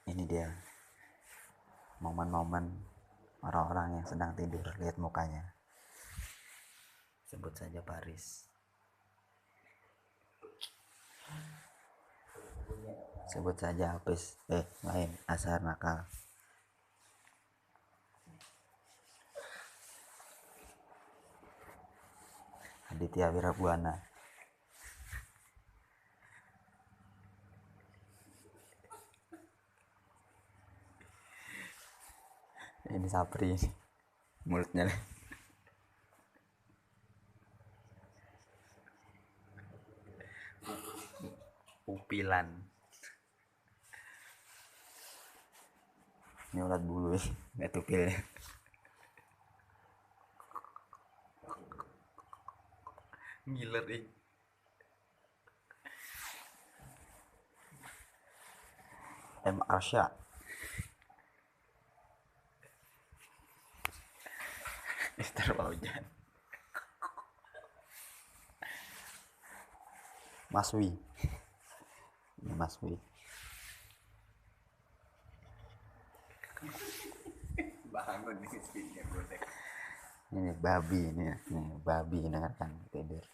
Ini dia momen-momen orang-orang yang sedang tidur. Lihat mukanya. Sebut saja Paris. Sebut saja Apis. Lain Asar nakal. Aditya Wirabuana. Ini Sapri. Mulutnya upilan. Ini ulat bulu ya, nggak tupil. Ngiler ih. M. Arsya. Mister Paujan. Mas Wi. Ini Mas Wi. Bangun nih speednya gue. Ini babi ini ya. Ini babi dengarkan tidur.